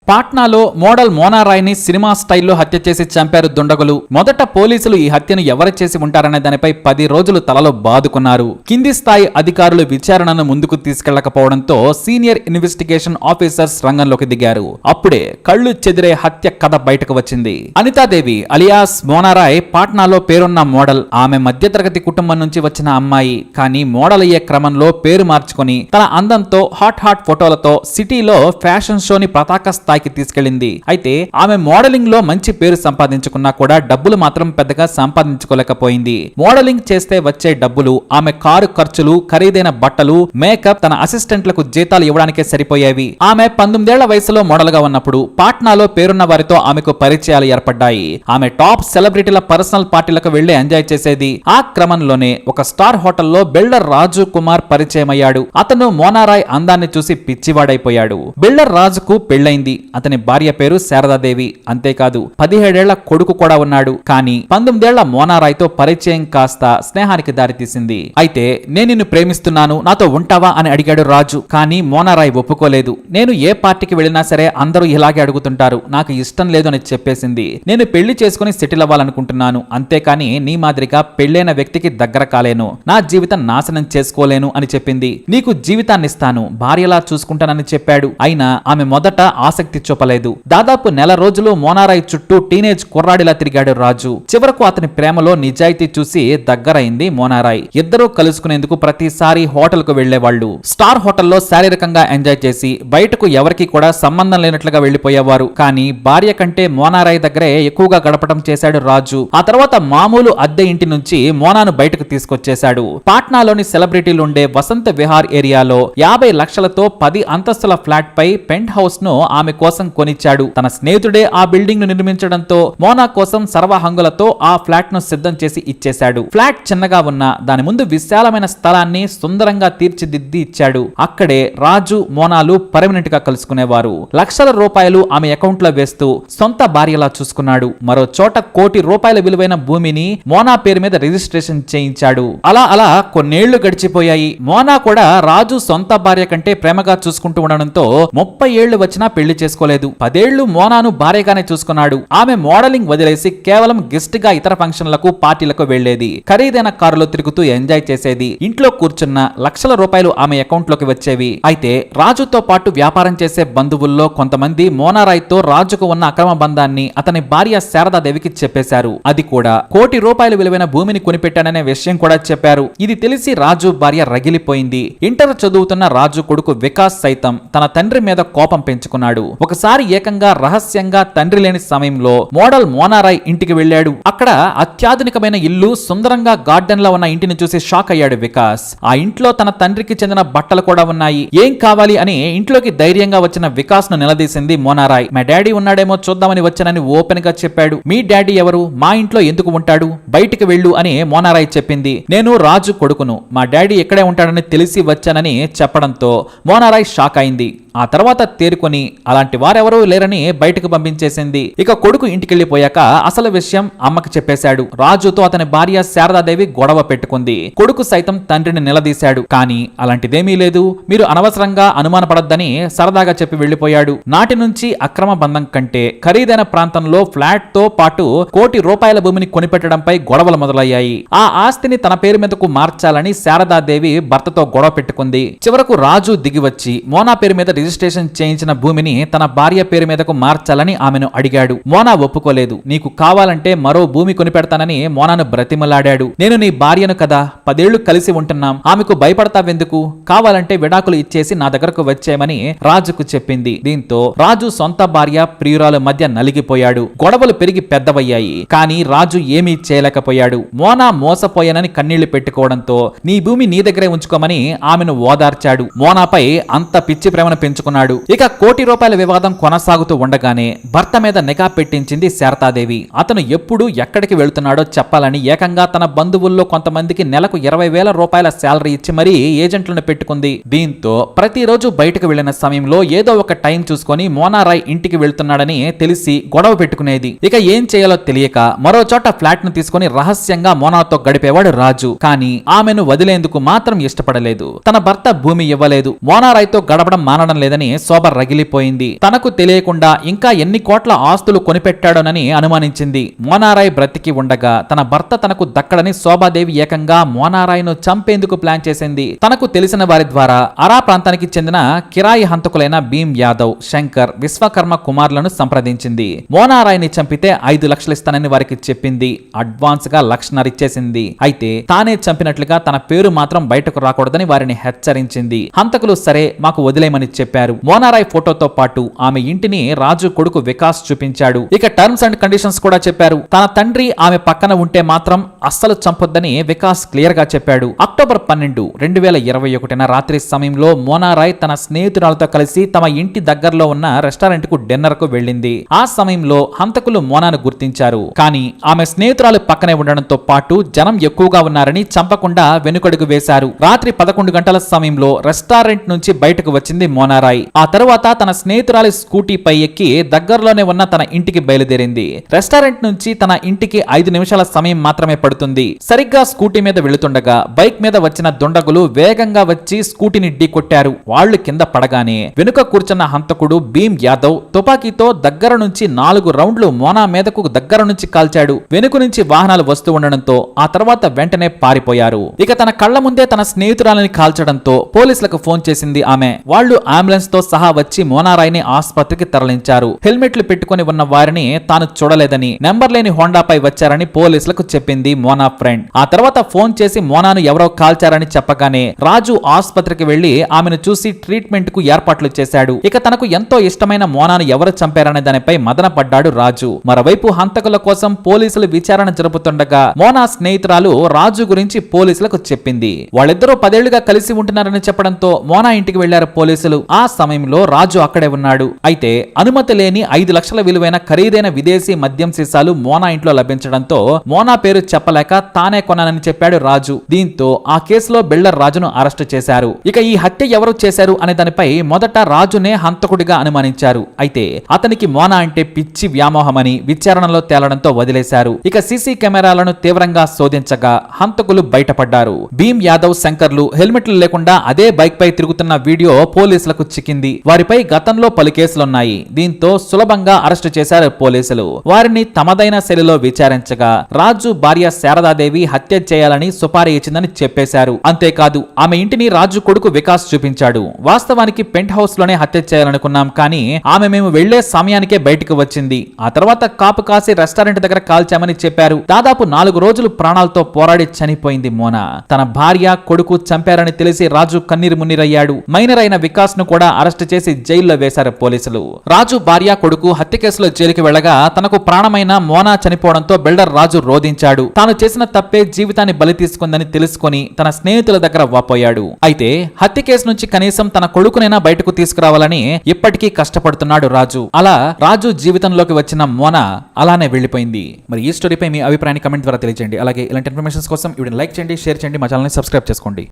పాట్నాలో model మోనారాయ్ని cinema స్టైల్లో హత్య చేసి చంపారు దుండగులు. మొదట పోలీసులు ఈ హత్యను ఎవరు చేసి ఉంటారనే దానిపై 10 రోజులు తలలో బాదుకున్నారు. కింది స్థాయి అధికారులు విచారణను ముందుకు తీసుకెళ్లకపోవడంతో సీనియర్ ఇన్వెస్టిగేషన్ ఆఫీసర్స్ రంగంలోకి దిగారు. అప్పుడే కళ్లు చెదిరే హత్య కథ బయటకు వచ్చింది. అనితాదేవి అలియాస్ మోనారాయ్ పాట్నాలో పేరున్న మోడల్. ఆమె మధ్యతరగతి కుటుంబం నుంచి వచ్చిన అమ్మాయి. కానీ మోడల్ అయ్యే క్రమంలో పేరు మార్చుకొని తన అందంతో హాట్ ఫోటోలతో సిటీలో ఫ్యాషన్ షోని పతాక స్థాయికి తీసుకెళ్లింది. అయితే ఆమె మోడలింగ్ లో మంచి పేరు సంపాదించుకున్నా కూడా డబ్బులు మాత్రం పెద్దగా సంపాదించుకోలేకపోయింది. మోడలింగ్ చేస్తే వచ్చే డబ్బులు ఆమె కారు ఖర్చులు, ఖరీదైన బట్టలు, మేకప్, తన అసిస్టెంట్లకు జీతాలు ఇవ్వడానికే సరిపోయేవి. ఆమె 19 ఏళ్ల వయసులో మోడల్ గా ఉన్నప్పుడు పాట్నాలో పేరున్న వారితో ఆమెకు పరిచయాలు ఏర్పడ్డాయి. ఆమె టాప్ సెలబ్రిటీల పర్సనల్ పార్టీలకు వెళ్లి ఎంజాయ్ చేసేది. ఆ క్రమంలోనే ఒక స్టార్ హోటల్లో బిల్డర్ రాజు కుమార్ పరిచయం అయ్యాడు. అతను మోనారాయ్ అందాన్ని చూసి పిచ్చివాడైపోయాడు. బిల్డర్ రాజుకు పెళ్లైంది. అతని భార్య పేరు శారదాదేవి. అంతేకాదు 17 ఏళ్ల కొడుకు కూడా ఉన్నాడు. కానీ 19 ఏళ్ల మోనారాయ్తో పరిచయం కాస్త స్నేహానికి దారితీసింది. అయితే నేను నిన్ను ప్రేమిస్తున్నాను, నాతో ఉంటావా అని అడిగాడు రాజు. కానీ మోనారాయ్ ఒప్పుకోలేదు. నేను ఏ పార్టీకి వెళ్ళినా సరే అందరూ ఇలాగే అడుగుతుంటారు, నాకు ఇష్టం లేదు అని చెప్పేసింది. నేను పెళ్లి చేసుకుని సెటిల్ అవ్వాలనుకుంటున్నాను, అంతేకాని నీ మాదిరిగా పెళ్లైన వ్యక్తికి దగ్గర కాలేను, నా జీవితం నాశనం చేసుకోలేను అని చెప్పింది. నీకు జీవితాన్నిస్తాను, భార్యలా చూసుకుంటానని చెప్పాడు. అయినా ఆమె మొదట ఆసక్తి చూపలేదు. దాదాపు నెల రోజులు మోనారాయ్ చుట్టూ టీనేజ్ కుర్రాడిలా తిరిగాడు రాజు. చివరకు అతని ప్రేమలో నిజాయితీ చూసి దగ్గరైంది మోనారాయ్. ఇద్దరూ కలుసుకునేందుకు ప్రతిసారి హోటల్ కు వెళ్లేవాళ్లు. స్టార్ హోటల్లో శారీరకంగా ఎంజాయ్ చేసి బయటకు ఎవరికి కూడా సంబంధం లేనట్లుగా వెళ్లిపోయేవారు. కానీ భార్య కంటే మోనారాయ్ దగ్గరే ఎక్కువగా గడపడం చేశాడు రాజు. ఆ తర్వాత మామూలు అద్దె ఇంటి నుంచి మోనాను బయటకు తీసుకొచ్చేశాడు. పాట్నాలోని సెలబ్రిటీలుండే వసంత విహార్ ఏరియాలో 50 లక్షలతో 10 అంతస్తుల ఫ్లాట్ పై పెంట్ హౌస్ ను ఆమె కోసం కొనిచ్చాడు. తన స్నేహితుడే ఆ బిల్డింగ్ ను నిర్మించడంతో మోనా కోసం సర్వహంగులతో ఆ ఫ్లాట్ ను సిద్ధం చేసి ఇచ్చేశాడు. ఫ్లాట్ చిన్నగా ఉన్న దాని ముందు విశాలమైన స్థలాన్ని సుందరంగా తీర్చిదిద్ది ఇచ్చాడు. అక్కడే రాజు మోనాలు పర్మనెంట్ గా కలుసుకునేవారు. లక్షల రూపాయలు ఆమె అకౌంట్ లో వేస్తూ సొంత భార్యలా చూసుకున్నాడు. మరో చోట ₹1 కోటి విలువైన భూమిని మోనా పేరు మీద రిజిస్ట్రేషన్ చేయించాడు. అలా కొన్నేళ్లు గడిచిపోయాయి. మోనా కూడా రాజు సొంత భార్య కంటే ప్రేమగా చూసుకుంటూ ఉండడంతో 30 ఏళ్లు వచ్చినా పెళ్లి చేసుకోలేదు. 10 ఏళ్లు మోనాను భార్యగానే చూసుకున్నాడు. ఆమె మోడలింగ్ వదిలేసి కేవలం గెస్ట్ గా ఇతర ఫంక్షన్లకు, పార్టీలకు వెళ్లేది. ఖరీదైన కారులో తిరుగుతూ ఎంజాయ్ చేసేది. ఇంట్లో కూర్చున్న లక్షల రూపాయలు ఆమె అకౌంట్ లోకి వచ్చేవి. అయితే రాజుతో పాటు వ్యాపారం చేసే బంధువుల్లో కొంతమంది మోనారాయ్తో రాజుకు ఉన్న అక్రమ బంధాన్ని అతని భార్య శారదాదేవికి చెప్పేశారు. అది కూడా ₹1 కోటి విలువైన భూమిని కొనిపెట్టాననే విషయం కూడా చెప్పారు. ఇది తెలిసి రాజు భార్య రగిలిపోయింది. ఇంటర్ చదువుతున్న రాజు కొడుకు వికాస్ సైతం తన తండ్రి మీద కోపం పెంచుకున్నాడు. ఒకసారి ఏకంగా రహస్యంగా తండ్రి లేని సమయంలో మోడల్ మోనారాయ్ ఇంటికి వెళ్ళాడు. అక్కడ అత్యాధునికమైన ఇల్లు, సుందరంగా గార్డెన్ లా ఉన్న ఇంటిని చూసి షాక్ అయ్యాడు వికాస్. ఆ ఇంట్లో తన తండ్రికి చెందిన బట్టలు కూడా ఉన్నాయి. ఏం కావాలి అని ఇంట్లోకి ధైర్యంగా వచ్చిన వికాస్ ను నిలదీసింది మోనారాయ్. మా డాడీ ఉన్నాడేమో చూద్దామని వచ్చానని ఓపెన్ గా చెప్పాడు. మీ డాడీ ఎవరు, మా ఇంట్లో ఎందుకు ఉంటాడు, బయటికి వెళ్ళు అని మోనారాయ్ చెప్పింది. నేను రాజు కొడుకును, మా డాడీ ఎక్కడే ఉంటాడని తెలిసి వచ్చానని చెప్పడంతో మోనారాయ్ షాక్ అయింది. ఆ తర్వాత తేరుకొని అలాంటి వారెవరూ లేరని బయటకు పంపించేసింది. ఇక కొడుకు ఇంటికెళ్లిపోయాక అసలు విషయం అమ్మకి చెప్పేశాడు. రాజుతో అతని భార్య శారదాదేవి గొడవ పెట్టుకుంది. కొడుకు సైతం తండ్రిని నిలదీశాడు. కానీ అలాంటిదేమీ లేదు, మీరు అనవసరంగా అనుమానపడొద్దని సరదాగా చెప్పి వెళ్లిపోయాడు. నాటి నుంచి అక్రమ బంధం కంటే ఖరీదైన ప్రాంతంలో ఫ్లాట్ తో పాటు ₹1 కోటి భూమిని కొనిపెట్టడంపై గొడవలు మొదలయ్యాయి. ఆ ఆస్తిని తన పేరు మీదకు మార్చాలని శారదాదేవి భర్తతో గొడవ పెట్టుకుంది. చివరకు రాజు దిగివచ్చి మోనా పేరు మీద రిజిస్ట్రేషన్ చేయించిన భూమిని తన భార్య పేరు మీదకు మార్చాలని ఆమెను అడిగాడు. మోనా ఒప్పుకోలేదు. నీకు కావాలంటే మరో భూమి కొనిపెడతానని మోనాను బ్రతిమలాడాడు. నేను నీ భార్యను కదా, 10 ఏళ్లు కలిసి ఉంటున్నాం, ఆమెకు భయపడతావెందుకు, కావాలంటే విడాకులు ఇచ్చేసి నా దగ్గరకు వచ్చేయమని రాజుకు చెప్పింది. దీంతో రాజు సొంత భార్య ప్రియురాలు మధ్య నలిగిపోయాడు. గొడవలు పెరిగి పెద్దవయ్యాయి. కానీ రాజు ఏమీ చేయలేకపోయాడు. మోనా మోసపోయానని కన్నీళ్లు పెట్టుకోవడంతో నీ భూమి నీ దగ్గరే ఉంచుకోమని ఆమెను ఓదార్చాడు. మోనాపై అంత పిచ్చి ప్రేమను పెంచుకున్నాడు. ఇక ₹1 కోటి వివాదం కొనసాగుతూ ఉండగానే భర్త మీద నిఘా పెట్టించింది శారదాదేవి. అతను ఎప్పుడు ఎక్కడికి వెళ్తున్నాడో చెప్పాలని ఏకంగా తన బంధువుల్లో కొంతమందికి నెలకు ₹20,000 శాలరీ ఇచ్చి మరీ ఏజెంట్లను పెట్టుకుంది. దీంతో ప్రతిరోజు బయటకు వెళ్లిన సమయంలో ఏదో ఒక టైం చూసుకొని మోనారాయ్ ఇంటికి వెళ్తున్నాడని తెలిసి గొడవ పెట్టుకునేది. ఇక ఏం చేయాలో తెలియక మరో చోట ఫ్లాట్ ను తీసుకుని రహస్యంగా మోనాతో గడిపేవాడు రాజు. కానీ ఆమెను వదిలేందుకు మాత్రం ఇష్టపడలేదు. తన భర్త భూమి ఇవ్వలేదు. మోనారాయ్తో గడపడం మానడం లేదని శోభ రగిలిపోయింది. తనకు తెలియకుండా ఇంకా ఎన్ని కోట్ల ఆస్తులు కొనిపెట్టాడోనని అనుమానించింది. మోనారాయ్ బ్రతికి ఉండగా తన భర్త తనకు దక్కడని శోభాదేవి ఏకంగా మోనారాయ్ను చంపేందుకు ప్లాన్ చేసింది. తనకు తెలిసిన వారి ద్వారా అరా ప్రాంతానికి చెందిన కిరాయి హంతకులైన భీమ్ యాదవ్, శంకర్, విశ్వకర్మ కుమార్లను సంప్రదించింది. మోనారాయ్ని చంపితే 5 లక్షలు ఇస్తానని వారికి చెప్పింది. అడ్వాన్స్ గా 1,50,000 ఇచ్చేసింది. అయితే తానే చంపినట్లుగా తన పేరు మాత్రం బయటకు రాకూడదని వారిని హెచ్చరించింది. హంతకులు సరే మాకు వదిలేయమని చెప్పారు. మోనారాయ్ ఫోటోతో పాటు ఆమె ఇంటిని రాజు కొడుకు వికాస్ చూపించాడు. ఇక టర్మ్స్ అండ్ కండిషన్స్ కూడా చెప్పారు. తన తండ్రి ఆమె పక్కన ఉంటే మాత్రం అస్సలు చంపొద్దని వికాస్ క్లియర్ గా చెప్పాడు. అక్టోబర్ 12, 2021 రాత్రి సమయంలో మోనారాయ్ తన స్నేహితురాలతో కలిసి తమ ఇంటి దగ్గరలో ఉన్న రెస్టారెంట్ కు డిన్నర్ కు వెళ్ళింది. ఆ సమయంలో హంతకులు మోనాను గుర్తించారు. కానీ ఆమె స్నేహితురాలు పక్కనే ఉండడంతో పాటు జనం ఎక్కువగా ఉన్నారని చంపకుండా వెనుకడుగు వేశారు. రాత్రి 11 గంటల సమయంలో రెస్టారెంట్ నుంచి బయటకు వచ్చింది మోనారాయ్. ఆ తర్వాత తన స్నేహితురాలి స్కూటీపై ఎక్కి దగ్గరలోనే ఉన్న తన ఇంటికి బయలుదేరింది. రెస్టారెంట్ నుంచి తన ఇంటికి 5 నిమిషాల సమయం మాత్రమే పడుతుంది. సరిగ్గా స్కూటీ మీద వెళుతుండగా బైక్ మీద వచ్చిన దుండగులు వేగంగా వచ్చి స్కూటీని ఢీ కొట్టారు. వాళ్లు కింద పడగానే వెనుక కూర్చున్న హంతకుడు భీమ్ యాదవ్ తుపాకీతో దగ్గర నుంచి 4 రౌండ్లు మోనా మీదకు దగ్గర నుంచి కాల్చాడు. వెనుక నుంచి వాహనాలు వస్తూ ఉండడంతో ఆ తర్వాత వెంటనే పారిపోయారు. ఇక తన కళ్ల ముందే తన స్నేహితురాలని కాల్చడంతో పోలీసులకు ఫోన్ చేసింది ఆమె. వాళ్లు అంబులెన్స్ తో సహా వచ్చి మోనారాయ్ని ఆసుపత్రికి తరలించారు. హెల్మెట్లు పెట్టుకుని ఉన్న వారిని తాను చూడలేదని, నెంబర్ లేని హోండాపై వచ్చారని పోలీసులకు చెప్పింది మోనా ఫ్రెండ్. ఆ తర్వాత ఫోన్ చేసి మోనాను ఎవరో కాల్చారని చెప్పగానే రాజు ఆసుపత్రికి వెళ్లి ఆమెను చూసి ట్రీట్మెంట్ కు ఏర్పాట్లు చేశాడు. ఇక తనకు ఎంతో ఇష్టమైన మోనాను ఎవరు చంపారనే దానిపై మదన పడ్డాడు రాజు. మరోవైపు హంతకుల కోసం పోలీసులు విచారణ జరుపుతుండగా మోనా స్నేహితురాలు రాజు గురించి పోలీసులకు చెప్పింది. వాళ్ళిద్దరూ 10 ఏళ్లుగా కలిసి ఉంటున్నారని చెప్పడంతో మోనా ఇంటికి వెళ్లారు పోలీసులు. ఆ సమయంలో రాజు అక్కడే ఉన్నాడు. అయితే అనుమతి లేని 5 లక్షల విలువైన ఖరీదైన విదేశీ మద్యం సీసాలు మోనా ఇంట్లో లభించడంతో మోనా పేరు చెప్పలేక తానే కొన్నానని చెప్పాడు రాజు. దీంతో ఆ కేసులో బిల్డర్ రాజును అరెస్టు చేశారు. ఇక ఈ హత్య ఎవరు చేశారు అనే దానిపై మొదట రాజునే హంతకుడిగా అనుమానించారు. అయితే అతనికి మోనా అంటే పిచ్చి వ్యామోహమని విచారణలో తేలడంతో వదిలేశారు. ఇక సీసీ కెమెరాలను తీవ్రంగా శోధించగా హంతకులు బయటపడ్డారు. భీమ్ యాదవ్, శంకర్లు హెల్మెట్లు లేకుండా అదే బైక్ పై తిరుగుతున్న వీడియో పోలీసులకు చిక్కింది. వారిపై గతంలో పలు కేసులున్నాయి. దీంతో సులభంగా అరెస్టు చేశారు పోలీసులు. వారిని తమదైన శైలిలో విచారించగా రాజు భార్య శారదాదేవి హత్య చేయాలని సుపారీ ఇచ్చిందని చెప్పేశారు. అంతేకాదు ఆమె ఇంటిని రాజు కొడుకు వికాస్ చూపించాడు. వాస్తవానికి పెంట్ హౌస్ లోనే హత్య చేయాలనుకున్నాం, కానీ ఆమె మేము వెళ్లే సమయానికే బయటకు వచ్చింది. ఆ తర్వాత కాపు కాసి రెస్టారెంట్ దగ్గర కాల్చామని చెప్పారు. దాదాపు 4 రోజులు ప్రాణాలతో పోరాడి చనిపోయింది మోనా. తన భార్య, కొడుకు చంపారని తెలిసి రాజు కన్నీరు మున్నీరయ్యాడు. మైనర్ అయిన వికాస్ ను కూడా అరెస్ట్ చేసి జైల్లో వేశారు పోలీసులు. రాజు భార్య, కొడుకు హత్య కేసులో జైలుకి వెళ్లగా తనకు ప్రాణమైన మోనా చనిపోవడంతో బిల్డర్ రాజు రోధించాడు. తాను చేసిన తప్పే జీవితాన్ని బలి తీసుకుందని తెలుసుకొని తన స్నేహితుల దగ్గర వాపోయాడు. అయితే హత్య కేసు నుంచి కనీసం తన కొడుకునైనా బయటకు తీసుకురావాలని ఇప్పటికీ కష్టపడుతున్నాడు రాజు. అలా రాజు జీవితంలోకి వచ్చిన మోనా అలానే వెళ్లిపోయింది. మరి ఈ స్టోరీపై మీ అభిప్రాయాన్ని కమెంట్ ద్వారా తెలియజేయండి. అలాగే ఇలాంటి ఇన్ఫర్మేషన్స్ కోసం వీడియోని లైక్ చేయండి, షేర్ చేయండి, మా ఛానల్ని సబ్స్క్రైబ్ చేసుకోండి.